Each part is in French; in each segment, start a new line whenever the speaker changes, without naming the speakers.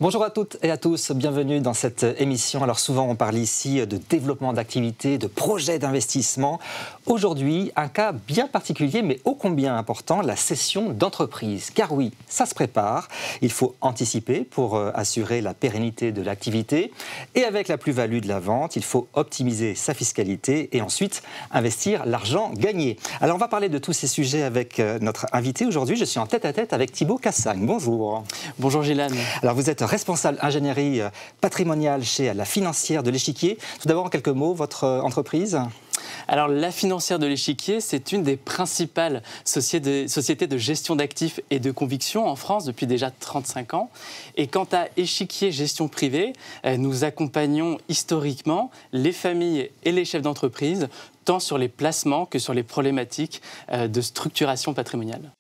Bonjour à toutes et à tous, bienvenue dans cette émission. Alors souvent on parle ici de développement d'activités, de projets d'investissement. Aujourd'hui, un cas bien particulier mais ô combien important, la cession d'entreprise. Car oui, ça se prépare, il faut anticiper pour assurer la pérennité de l'activité. Et avec la plus-value de la vente, il faut optimiser sa fiscalité et ensuite investir l'argent gagné. Alors on va parler de tous ces sujets avec notre invité. Aujourd'hui, je suis en tête-à-tête avec Thibaut Cassagne. Bonjour.
Bonjour Gilane.
Alors vous êtes responsable ingénierie patrimoniale chez la Financière de l'Échiquier. Tout d'abord, en quelques mots, votre entreprise ?
Alors la Financière de l'Échiquier, c'est une des principales sociétés de gestion d'actifs et de conviction en France depuis déjà 35 ans. Et quant à Échiquier Gestion Privée, nous accompagnons historiquement les familles et les chefs d'entreprise, tant sur les placements que sur les problématiques de structuration patrimoniale.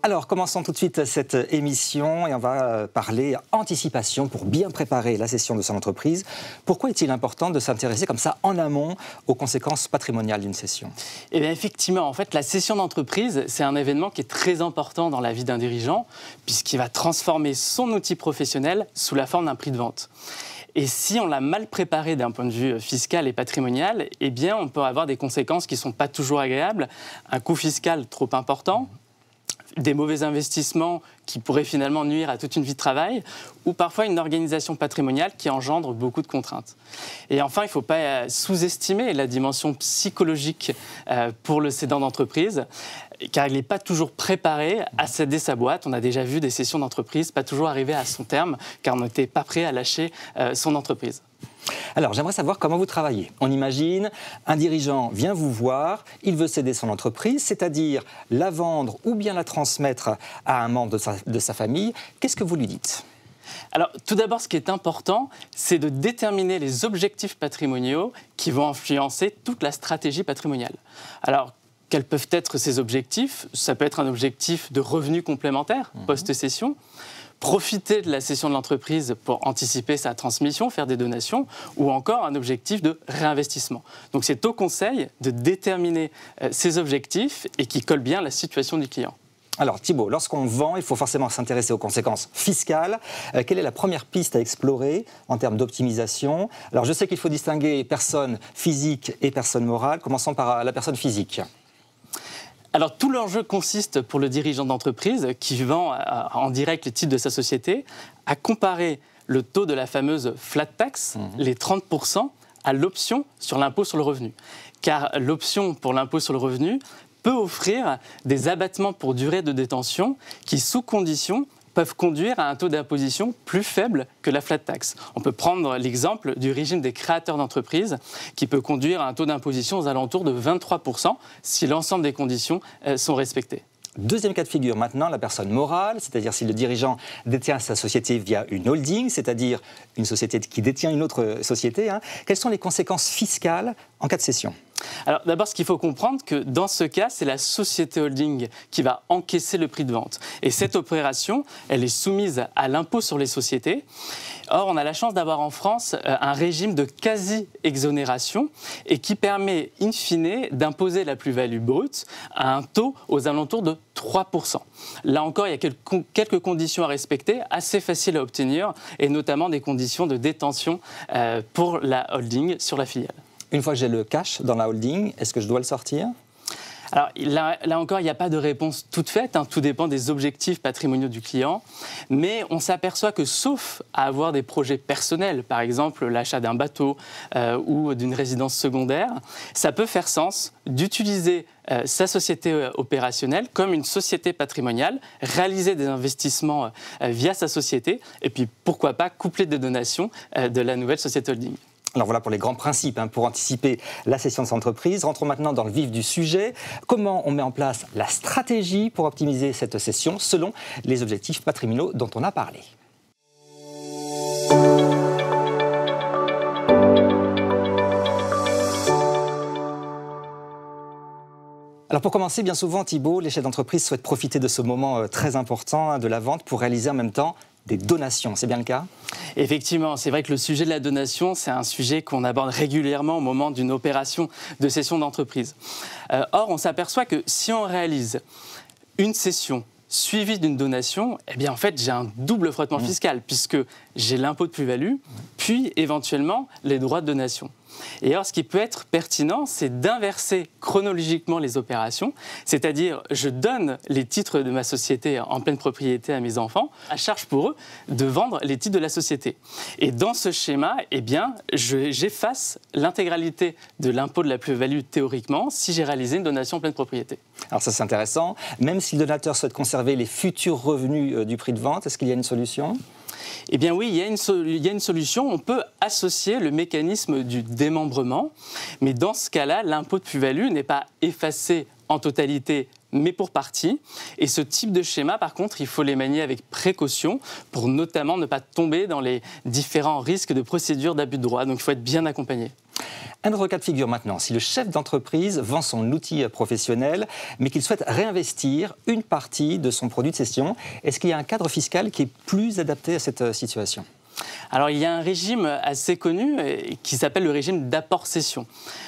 Alors, commençons tout de suite cette émission et on va parler anticipation pour bien préparer la cession de son entreprise. Pourquoi est-il important de s'intéresser comme ça en amont aux conséquences patrimoniales d'une cession ?
Eh bien effectivement, en fait, la cession d'entreprise, c'est un événement qui est très important dans la vie d'un dirigeant puisqu'il va transformer son outil professionnel sous la forme d'un prix de vente. Et si on l'a mal préparé d'un point de vue fiscal et patrimonial, eh bien on peut avoir des conséquences qui ne sont pas toujours agréables. Un coût fiscal trop important, des mauvais investissements qui pourraient finalement nuire à toute une vie de travail, ou parfois une organisation patrimoniale qui engendre beaucoup de contraintes. Et enfin, il ne faut pas sous-estimer la dimension psychologique pour le cédant d'entreprise, car il n'est pas toujours préparé à céder sa boîte. On a déjà vu des cessions d'entreprise pas toujours arriver à son terme, car on n'était pas prêt à lâcher son entreprise.
Alors, j'aimerais savoir comment vous travaillez. On imagine, un dirigeant vient vous voir, il veut céder son entreprise, c'est-à-dire la vendre ou bien la transmettre à un membre de sa famille. Qu'est-ce que vous lui dites ?
Alors, tout d'abord, ce qui est important, c'est de déterminer les objectifs patrimoniaux qui vont influencer toute la stratégie patrimoniale. Alors, quels peuvent être ces objectifs ? Ça peut être un objectif de revenu complémentaire post-cession, profiter de la cession de l'entreprise pour anticiper sa transmission, faire des donations, ou encore un objectif de réinvestissement. Donc c'est au conseil de déterminer ces objectifs et qui collent bien à la situation du client.
Alors Thibaut, lorsqu'on vend, il faut forcément s'intéresser aux conséquences fiscales. Quelle est la première piste à explorer en termes d'optimisation ? Alors je sais qu'il faut distinguer personnes physiques et personnes morales. Commençons par la personne physique.
Alors, tout l'enjeu consiste pour le dirigeant d'entreprise qui vend en direct les titres de sa société à comparer le taux de la fameuse flat tax, les 30%, à l'option sur l'impôt sur le revenu. Car l'option pour l'impôt sur le revenu peut offrir des abattements pour durée de détention qui, sous condition, peuvent conduire à un taux d'imposition plus faible que la flat tax. On peut prendre l'exemple du régime des créateurs d'entreprises qui peut conduire à un taux d'imposition aux alentours de 23% si l'ensemble des conditions sont respectées.
Deuxième cas de figure maintenant, la personne morale, c'est-à-dire si le dirigeant détient sa société via une holding, c'est-à-dire une société qui détient une autre société. Quelles sont les conséquences fiscales en cas de cession ?
Alors d'abord, ce qu'il faut comprendre, que dans ce cas, c'est la société holding qui va encaisser le prix de vente. Et cette opération, elle est soumise à l'impôt sur les sociétés. Or, on a la chance d'avoir en France un régime de quasi-exonération et qui permet, in fine, d'imposer la plus-value brute à un taux aux alentours de 3%. Là encore, il y a quelques conditions à respecter, assez faciles à obtenir, et notamment des conditions de détention pour la holding sur la filiale.
Une fois que j'ai le cash dans la holding, est-ce que je dois le sortir ?
Alors là encore, il n'y a pas de réponse toute faite, tout dépend des objectifs patrimoniaux du client, mais on s'aperçoit que sauf à avoir des projets personnels, par exemple l'achat d'un bateau ou d'une résidence secondaire, ça peut faire sens d'utiliser sa société opérationnelle comme une société patrimoniale, réaliser des investissements via sa société et puis pourquoi pas coupler des donations de la nouvelle société holding.
Alors voilà pour les grands principes pour anticiper la cession de son entreprise. Rentrons maintenant dans le vif du sujet. Comment on met en place la stratégie pour optimiser cette cession selon les objectifs patrimoniaux dont on a parlé ? Alors pour commencer, bien souvent, Thibaut, les chefs d'entreprise souhaitent profiter de ce moment très important de la vente pour réaliser en même temps des donations. C'est bien le cas?
Effectivement, c'est vrai que le sujet de la donation, c'est un sujet qu'on aborde régulièrement au moment d'une opération de cession d'entreprise. Or, on s'aperçoit que si on réalise une cession suivie d'une donation, eh bien en fait j'ai un double frottement fiscal puisque j'ai l'impôt de plus-value, puis éventuellement les droits de donation. Et alors ce qui peut être pertinent, c'est d'inverser chronologiquement les opérations, c'est-à-dire je donne les titres de ma société en pleine propriété à mes enfants, à charge pour eux de vendre les titres de la société. Et dans ce schéma, eh bien, j'efface l'intégralité de l'impôt de la plus-value théoriquement si j'ai réalisé une donation en pleine propriété.
Alors ça c'est intéressant, même si le donateur souhaite conserver les futurs revenus du prix de vente, est-ce qu'il y a une solution ?
Eh bien oui, il y a une solution. On peut associer le mécanisme du démembrement, mais dans ce cas-là, l'impôt de plus-value n'est pas effacé en totalité, mais pour partie. Et ce type de schéma, par contre, il faut les manier avec précaution pour notamment ne pas tomber dans les différents risques de procédures d'abus de droit. Donc il faut être bien accompagné.
Un autre cas de figure maintenant, si le chef d'entreprise vend son outil professionnel, mais qu'il souhaite réinvestir une partie de son produit de cession, est-ce qu'il y a un cadre fiscal qui est plus adapté à cette situation ?
Alors, il y a un régime assez connu qui s'appelle le régime d'apport-cession.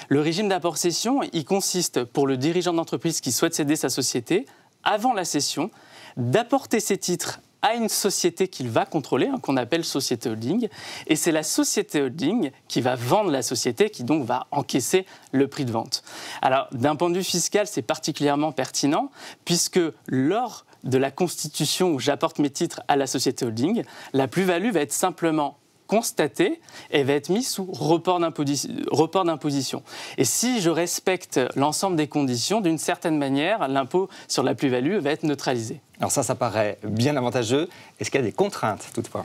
Le régime d'apport-cession, il consiste pour le dirigeant d'entreprise qui souhaite céder sa société, avant la cession, d'apporter ses titres à une société qu'il va contrôler, qu'on appelle société holding, et c'est la société holding qui va vendre la société, qui donc va encaisser le prix de vente. Alors, d'un point de vue fiscal, c'est particulièrement pertinent, puisque lors de la constitution où j'apporte mes titres à la société holding, la plus-value va être simplement constatée et va être mise sous report d'imposition. Et si je respecte l'ensemble des conditions, d'une certaine manière, l'impôt sur la plus-value va être neutralisé.
Alors ça paraît bien avantageux. Est-ce qu'il y a des contraintes toutefois ?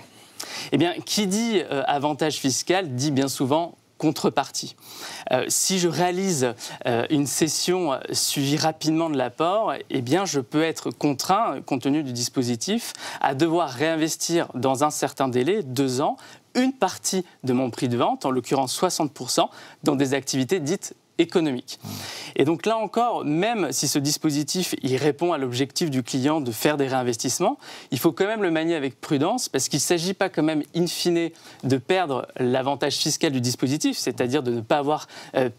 Eh bien, qui dit avantage fiscal dit bien souvent contrepartie. Si je réalise une cession suivie rapidement de l'apport, eh bien, je peux être contraint, compte tenu du dispositif, à devoir réinvestir dans un certain délai, 2 ans, une partie de mon prix de vente, en l'occurrence 60%, dans des activités dites économique. Et donc là encore, même si ce dispositif il répond à l'objectif du client de faire des réinvestissements, il faut quand même le manier avec prudence parce qu'il ne s'agit pas quand même in fine de perdre l'avantage fiscal du dispositif, c'est-à-dire de ne pas avoir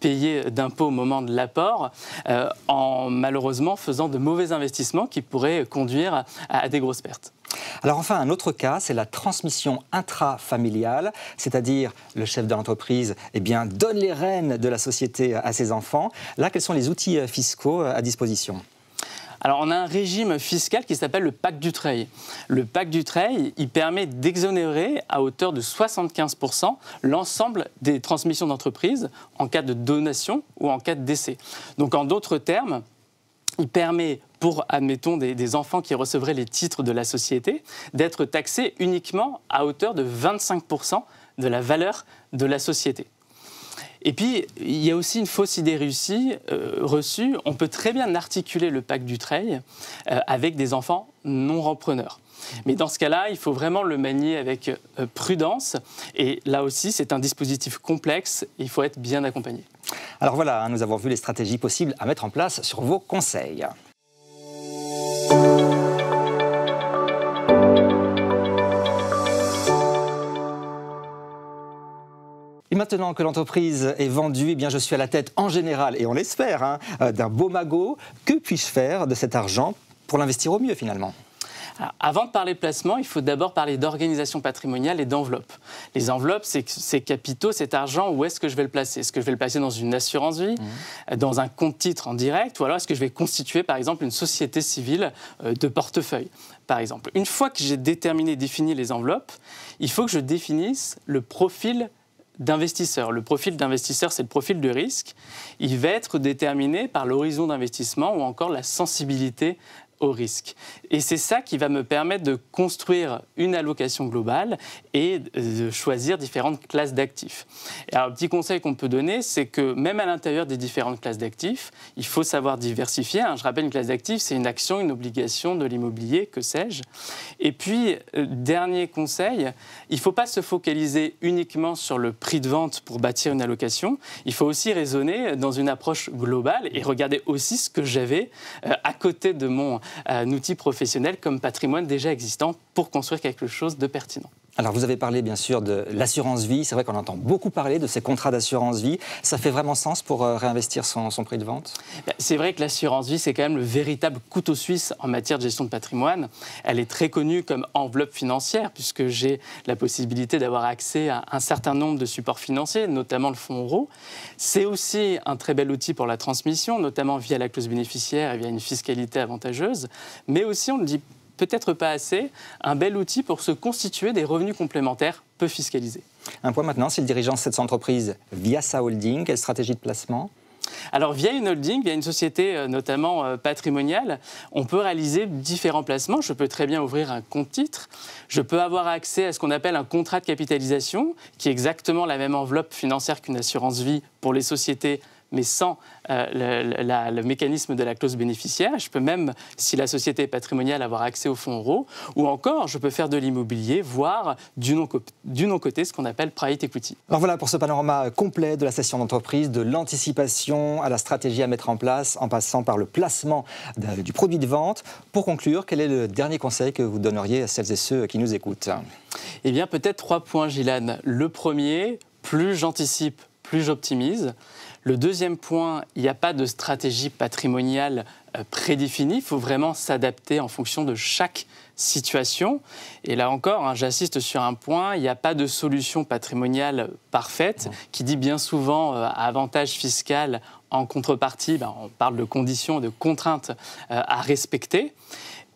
payé d'impôt au moment de l'apport, en malheureusement faisant de mauvais investissements qui pourraient conduire à des grosses pertes.
Alors enfin, un autre cas, c'est la transmission intrafamiliale, c'est-à-dire le chef de l'entreprise donne les rênes de la société à ses enfants. Là, quels sont les outils fiscaux à disposition ?
Alors, on a un régime fiscal qui s'appelle le pacte Dutreil. Le pacte Dutreil, il permet d'exonérer à hauteur de 75% l'ensemble des transmissions d'entreprise en cas de donation ou en cas de décès. Donc, en d'autres termes, il permet pour, admettons, des enfants qui recevraient les titres de la société, d'être taxés uniquement à hauteur de 25% de la valeur de la société. Et puis, il y a aussi une fausse idée reçue. On peut très bien articuler le pacte Dutreil avec des enfants non repreneurs. Mais dans ce cas-là, il faut vraiment le manier avec prudence. Et là aussi, c'est un dispositif complexe. Il faut être bien accompagné.
Alors voilà, nous avons vu les stratégies possibles à mettre en place sur vos conseils. Et maintenant que l'entreprise est vendue, eh bien je suis à la tête en général, et on l'espère, d'un beau magot. Que puis-je faire de cet argent pour l'investir au mieux finalement ?
Alors, avant de parler placement, il faut d'abord parler d'organisation patrimoniale et d'enveloppe. Les enveloppes, c'est ces capitaux, cet argent, où est-ce que je vais le placer ? Est-ce que je vais le placer dans une assurance vie, dans un compte titre en direct, ou alors est-ce que je vais constituer par exemple une société civile de portefeuille, par exemple ? Une fois que j'ai défini les enveloppes, il faut que je définisse le profil d'investisseur. Le profil d'investisseur, c'est le profil de risque. Il va être déterminé par l'horizon d'investissement ou encore la sensibilité au risque. Et c'est ça qui va me permettre de construire une allocation globale et de choisir différentes classes d'actifs. Et alors, le petit conseil qu'on peut donner, c'est que même à l'intérieur des différentes classes d'actifs, il faut savoir diversifier. Je rappelle, une classe d'actifs, c'est une action, une obligation, de l'immobilier, que sais-je. Et puis, dernier conseil, il ne faut pas se focaliser uniquement sur le prix de vente pour bâtir une allocation. Il faut aussi raisonner dans une approche globale et regarder aussi ce que j'avais à côté de mon un outil professionnel comme patrimoine déjà existant pour construire quelque chose de pertinent.
Alors, vous avez parlé bien sûr de l'assurance vie. C'est vrai qu'on entend beaucoup parler de ces contrats d'assurance vie. Ça fait vraiment sens pour réinvestir son prix de vente?
C'est vrai que l'assurance vie, c'est quand même le véritable couteau suisse en matière de gestion de patrimoine. Elle est très connue comme enveloppe financière, puisque j'ai la possibilité d'avoir accès à un certain nombre de supports financiers, notamment le fonds euro. C'est aussi un très bel outil pour la transmission, notamment via la clause bénéficiaire et via une fiscalité avantageuse. Mais aussi, on le dit peut-être pas assez, un bel outil pour se constituer des revenus complémentaires peu fiscalisés.
Un point maintenant, si le dirigeant cette entreprise via sa holding, quelle stratégie de placement?
Alors, via une holding, via une société notamment patrimoniale, on peut réaliser différents placements. Je peux très bien ouvrir un compte titre. Je peux avoir accès à ce qu'on appelle un contrat de capitalisation, qui est exactement la même enveloppe financière qu'une assurance vie pour les sociétés, mais sans le mécanisme de la clause bénéficiaire. Je peux même, si la société est patrimoniale, avoir accès au fonds euro. Ou encore, je peux faire de l'immobilier, voire du non-coté, ce qu'on appelle private equity.
Alors voilà pour ce panorama complet de la cession d'entreprise, de l'anticipation à la stratégie à mettre en place, en passant par le placement du produit de vente. Pour conclure, quel est le dernier conseil que vous donneriez à celles et ceux qui nous écoutent?
Eh bien, peut-être 3 points, Gilane. Le premier, plus j'anticipe, plus j'optimise. Le deuxième point, il n'y a pas de stratégie patrimoniale prédéfinie. Il faut vraiment s'adapter en fonction de chaque situation. Et là encore, j'insiste sur un point, il n'y a pas de solution patrimoniale parfaite qui dit bien souvent avantage fiscal en contrepartie. On parle de conditions, de contraintes à respecter.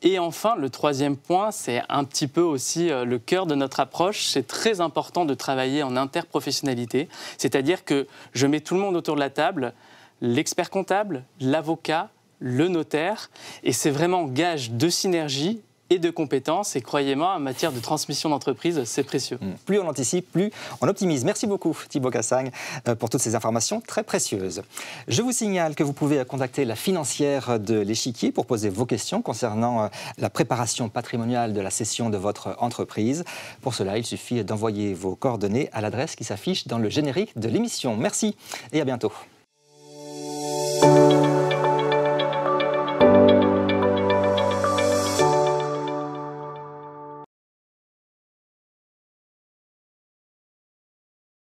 Et enfin, le troisième point, c'est un petit peu aussi le cœur de notre approche. C'est très important de travailler en interprofessionnalité, c'est-à-dire que je mets tout le monde autour de la table, l'expert comptable, l'avocat, le notaire, et c'est vraiment gage de synergie et de compétences. Et croyez-moi, en matière de transmission d'entreprise, c'est précieux.
Plus on anticipe, plus on optimise. Merci beaucoup Thibaut Cassagne pour toutes ces informations très précieuses. Je vous signale que vous pouvez contacter la financière de l'Échiquier pour poser vos questions concernant la préparation patrimoniale de la cession de votre entreprise. Pour cela, il suffit d'envoyer vos coordonnées à l'adresse qui s'affiche dans le générique de l'émission. Merci et à bientôt.